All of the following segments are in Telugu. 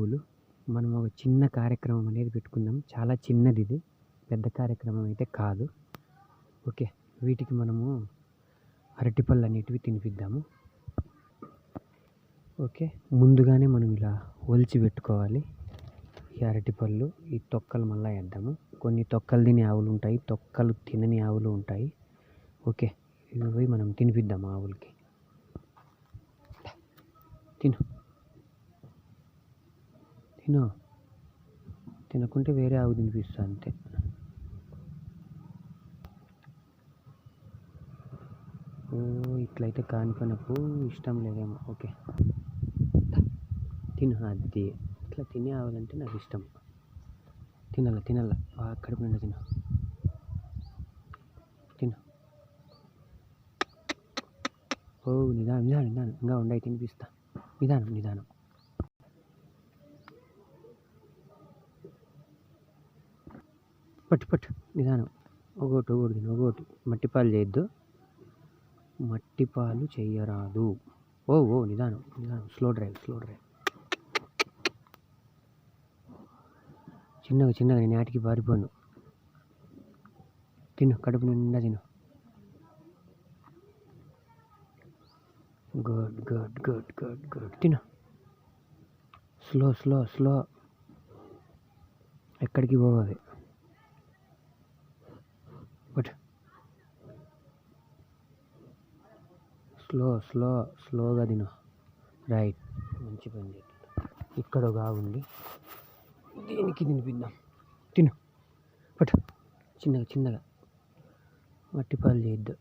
ఆవులు. మనం ఒక చిన్న కార్యక్రమం అనేది పెట్టుకుందాం. చాలా చిన్నది ఇది, పెద్ద కార్యక్రమం అయితే కాదు. ఓకే, వీటికి మనము అరటిపళ్ళు అనేటివి తినిపిద్దాము. ఓకే, ముందుగానే మనం ఇలా ఒలిచి పెట్టుకోవాలి ఈ అరటిపళ్ళు. ఈ తొక్కలు మళ్ళీ వేద్దాము. కొన్ని తొక్కలు తినే ఆవులు ఉంటాయి, తొక్కలు తినని ఆవులు ఉంటాయి. ఓకే, ఇవి పోయి మనం తినిపిద్దాము ఆవులకి. తిను తిను, తినకుంటే వేరే ఆవు తినిపిస్తా అంతే. ఓ, ఇట్లయితే కానిపనకు ఇష్టం లేదేమో. ఓకే, తిను. అది ఇట్లా తినే ఆవులంటే నాకు ఇష్టం. తినాల కడుపు నిండా తిను. ఓ, నిదానం ఇంకా ఉండయి, తినిపిస్తా. నిదానం. పట్టు నిదానం. ఒకటి తిను, ఒకటి. మట్టిపాలు చేయొద్దు, మట్టిపాలు చెయ్యరాదు. ఓ నిదానం. Slow drive. చిన్నగా నేను ఆటికి పారిపోను. తిను, కడుపు నిండా తిను. గుడ్. తిను. స్లో. ఎక్కడికి పోవాలి. బట్ స్లోగా తిను. రైట్, మంచి పని చేస్తుంది. ఇక్కడ ఒక ఆవు ఉంది, దీనికి తినిపిద్దాం. తిను. బట్ చిన్నగా మట్టిపాలు చేయొద్దు.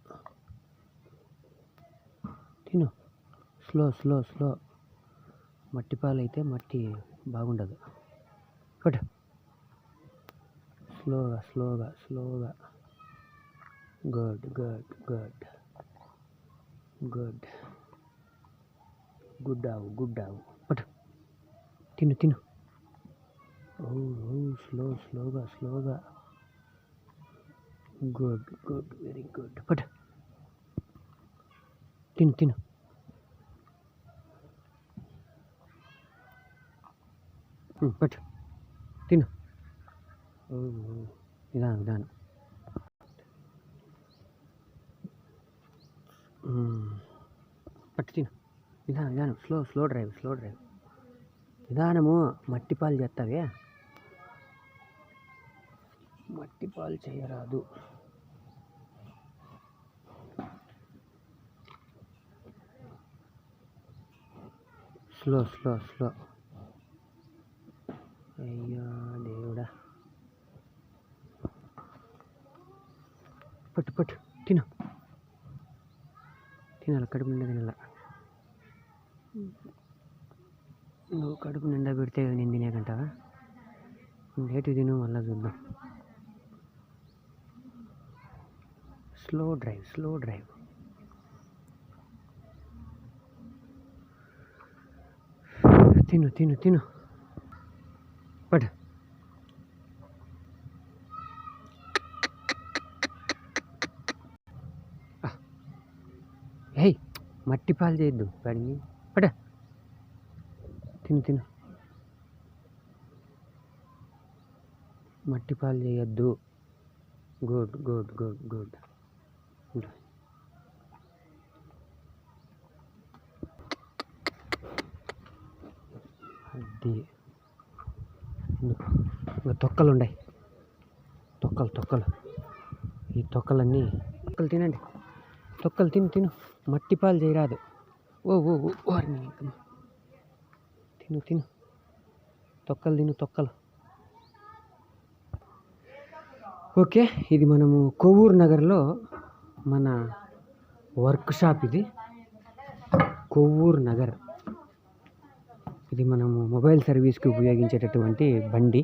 తిను. స్లో. మట్టిపాలు అయితే మట్టి బాగుండదు. బట్ స్లోగా. గుడ్ ఆవు. బట్ తిను. ఓ, స్లోగా. Good, very good. బట్ తిను. బట్ తిను. ఓ, నిదానం. పట్టు తిను. నిదానం. Slow drive. నిదానము. మట్టిపాలు చేస్తావే, మట్టిపాలు చేయరాదు. స్లో. అయ్యా దేవుడా. పట్టు తిను. తినాల, కడుపు నిండా తినాల. నువ్వు కడుపు నిండా పెడితే నేను తినేకంటావా? లేటు తిను, మళ్ళీ చూద్దాం. Slow drive. తిను. పడు. హే, మట్టిపాలు చేయొద్దు వాడిని. పడ. తిను. మట్టిపాలు చేయొద్దు. గుడ్. అది ఇంకా తొక్కలు ఉన్నాయి. తొక్కలు. ఈ తొక్కలన్నీ తినండి. తొక్కలు తిను. మట్టిపాలు చేయరాదు. ఓ తిను. తొక్కలు తిను. ఓకే, ఇది మనము కొవ్వూరు నగర్లో మన వర్క్ షాప్. ఇది కొవ్వూరు నగర్. ఇది మనము మొబైల్ సర్వీస్కి ఉపయోగించేటటువంటి బండి.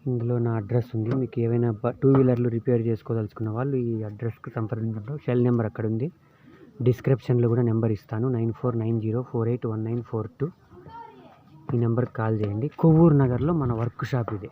ఇందులో నా అడ్రస్ ఉంది. మీకు ఏవైనా 2 వీలర్లు రిపేర్ చేసుకోదలుచుకున్న వాళ్ళు ఈ అడ్రస్కి సంప్రదించడం. సెల్ నెంబర్ అక్కడ ఉంది, డిస్క్రిప్షన్లో కూడా నెంబర్ ఇస్తాను. 9490481942. ఈ నెంబర్కి కాల్ చేయండి. కొవ్వూరు నగర్లో మన వర్క్ షాప్ ఇది.